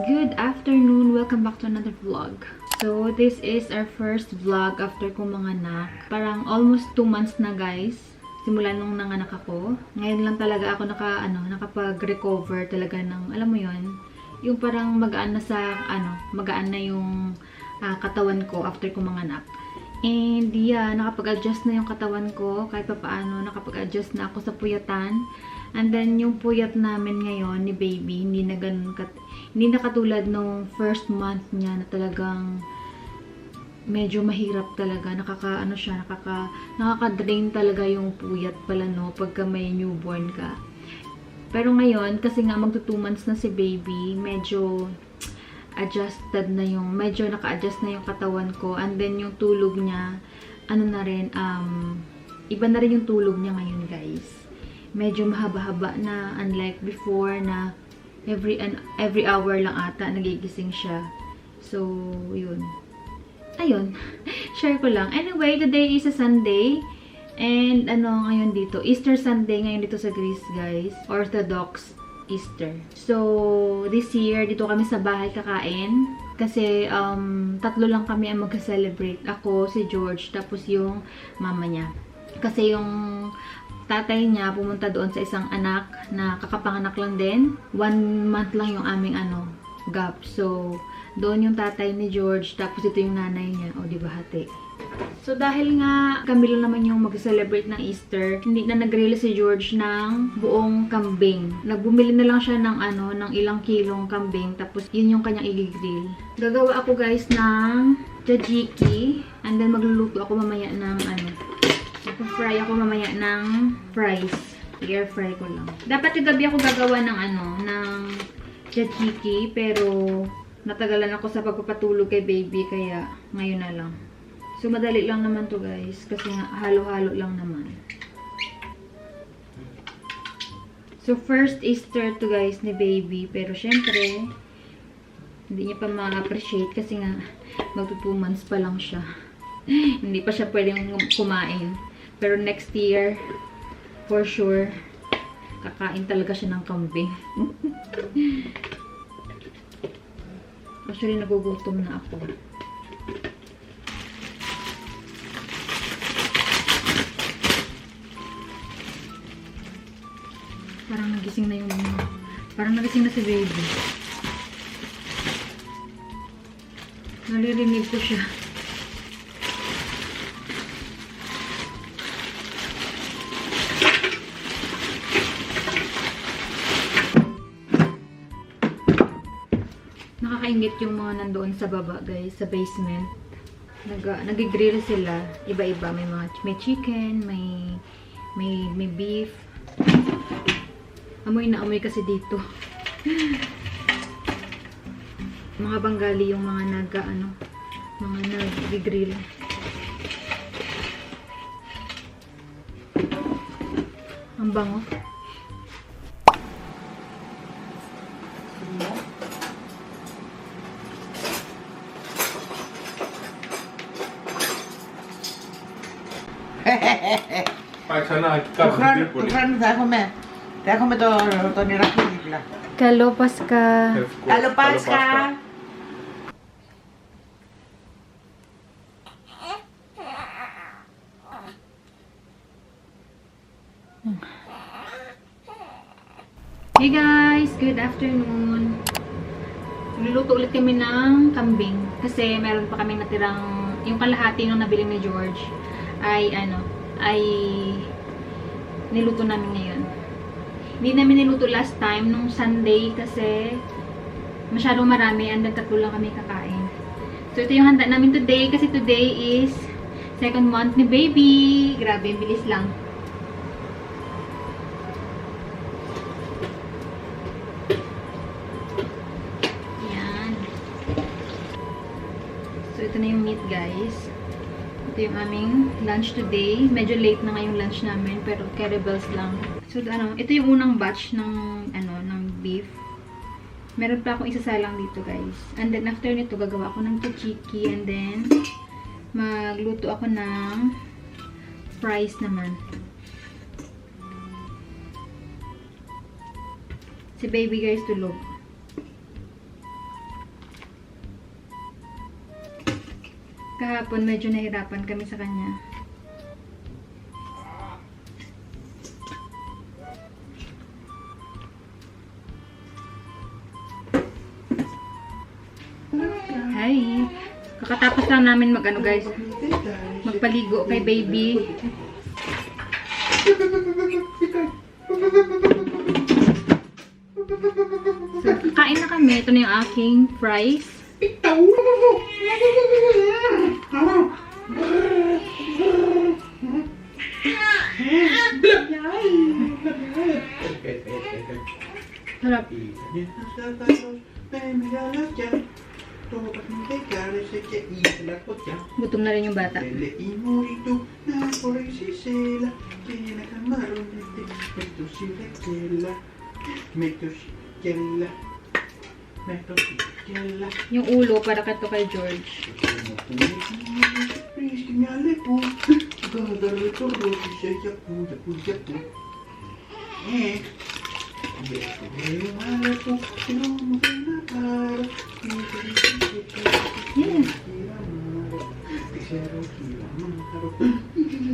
good afternoon. Welcome back to another vlog. So, this is our first vlog after kong manganak. Parang almost 2 months na, guys. Simula nung nanganak ako. Ngayon lang talaga ako nakapag-recover talaga ng, alam mo yon, yung parang magaan na magaan na yung katawan ko after kong manganak. And yeah, nakapag-adjust na yung katawan ko. Kahit pa paano, nakapag-adjust na ako sa puyatan. And then, yung puyat namin ngayon ni baby, hindi na katulad nung first month niya na talagang medyo mahirap talaga. Nakaka-drain talaga yung puyat pala, no, pagka may newborn ka. Pero ngayon, kasi nga magto 2 months na si baby, medyo naka-adjust na yung katawan ko. And then, yung tulog niya, iba na rin yung tulog niya ngayon, guys. Medyo mahaba-haba na, unlike before na every hour lang ata nagigising siya. So, yun. Ayun. Share ko lang. Anyway, today is a Sunday. And ngayon dito, Easter Sunday ngayon dito sa Greece, guys. Orthodox Easter. So, this year, dito kami sa bahay kakain. Kasi, 3 lang kami ang mag-celebrate. Ako, si George, tapos yung mama niya. Kasi yung tatay niya pumunta doon sa isang anak na kakapanganak lang din. 1 month lang yung aming gap. So, doon yung tatay ni George, tapos ito yung nanay niya. O, diba hati? So, dahil nga kami lang naman yung mag-celebrate ng Easter, hindi na nag-grill si George ng buong kambing. Nagbumili na lang siya ng ilang kilong kambing, tapos yun yung kanyang i-grill. Gagawa ako, guys, ng tzatziki, and then magluluto ako mamaya ng Mag-fry ako mamaya ng fries. I-air fry ko lang. Dapat kagabi ako gagawa ng tzatziki, pero natagalan ako sa pagpapatulog kay baby, kaya ngayon na lang. So, madali lang naman to, guys, kasi nga halo-halo lang naman. So, first Easter to, guys, ni baby, pero syempre hindi niya pa ma-appreciate kasi nga magto 2 months pa lang siya. Hindi pa siya pwedeng kumain. Pero next year, for sure, kakain talaga siya ng kambing. Actually, nagugutom na ako. Parang nagising na si baby. Naririnig ko siya. Nakakaingit yung mga nandoon sa baba, guys, sa basement. Nag-grill sila. Iba-iba. May chicken, may beef. Amoy na amoy kasi dito. Mga Bengali yung mga nag-grill. Ang bango. देखो मैं तो निराश नहीं निकला। Kalo Paska. Kalo Paska. Hey guys, good afternoon. Luluto ulit kami ng kambing kasi meron pa kaming natirang yung kalahati nung nabili ni George ay niluto namin ngayon. Hindi namin niluto last time nung Sunday kasi masyadong marami and then 3 lang kami kakain. So ito yung handa namin today kasi today is 2nd month ni baby. Grabe, bilis lang. Yan. So ito na yung meat, guys. Ito yung aming lunch today. Medyo late na nga yung lunch namin, pero kettlebells lang. So, ito yung unang batch ng beef. Meron pa akong isasalang dito, guys. And then, after nito, gagawa ako ng tzatziki. And then, magluto ako ng fries naman. Si baby, guys, tulog. kahapon medyo nahirapan kami sa kanya. Hi! Kakatapos lang namin guys, magpaligo kay baby. So, kain na kami. Ito na yung aking fries. Sarap. Gutom na rin yung bata. Yung ulo para kato kay George. Yeah.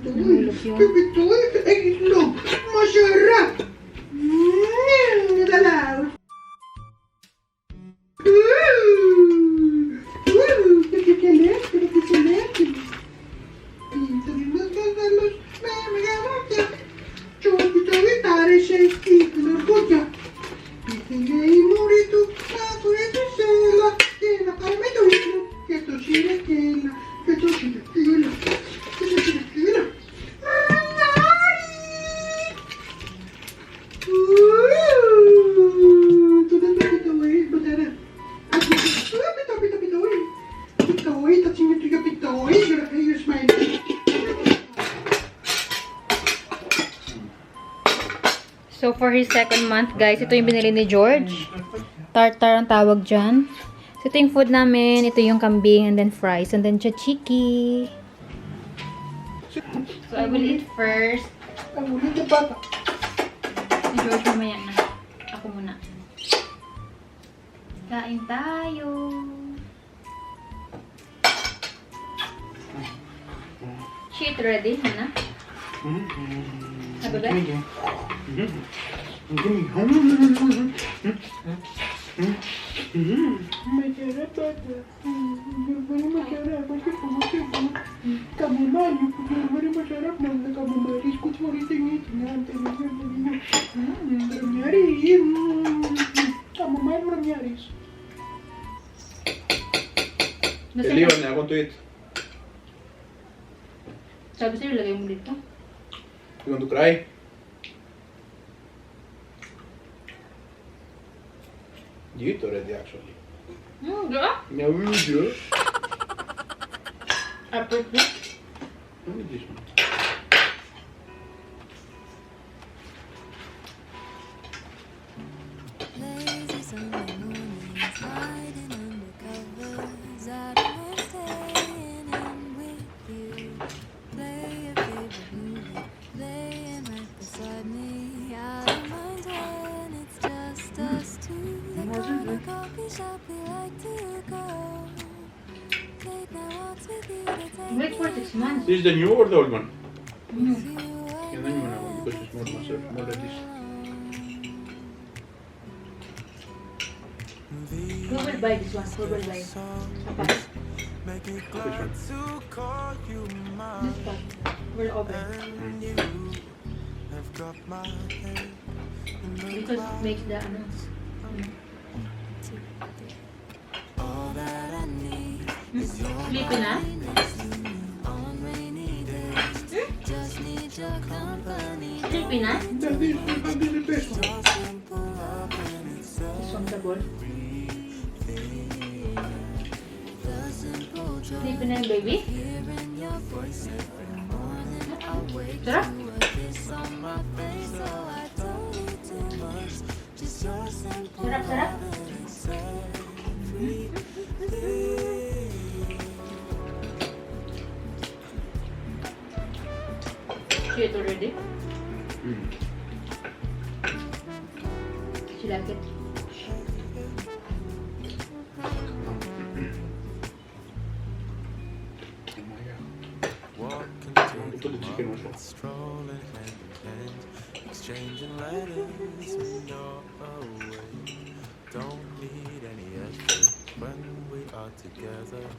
Nahulog yun. Ay, itlog! Masarap! Nadalaw! So, for his second month, guys, ito yung binili ni George. Tartar ang tawag dyan. So, ito yung food namin. Ito yung kambing, and then fries, and then chachiki. So, I will eat first. Si George mamaya na. Ako muna. Kain tayo. She eat ready, Hana? Sabi ba? Liwan na akong tweet. Sabi sa'yo, lagay mo dito. You want to cry? You eat already, actually. Gala? Yeah, we will do. Apple fruit. Only this one. Lazy Sunday mornings, hiding under covers. I don't mind staying in with you. Play your favorite movie, laying right beside me. I don't mind when it's just us two. The kind of coffee shop we like to go. Take night walks with you to take Wait for 6 months. This is the new or the old one? you Yeah, the new one, because it's more massive, more like this. Who will buy this one? Who will buy? Papa. Which one? This one. Will open. Because it makes the ano. Sleepy na? just need your company. Sleepy na? This is the best one. This one the ball. Sleepy na yung baby? Sarap? Sarap, sarap? She ate already? She like it? Walking Ito to the the chicken market, also. strolling hand in hand, exchanging letters when you're away. Don't need any effort when we are together.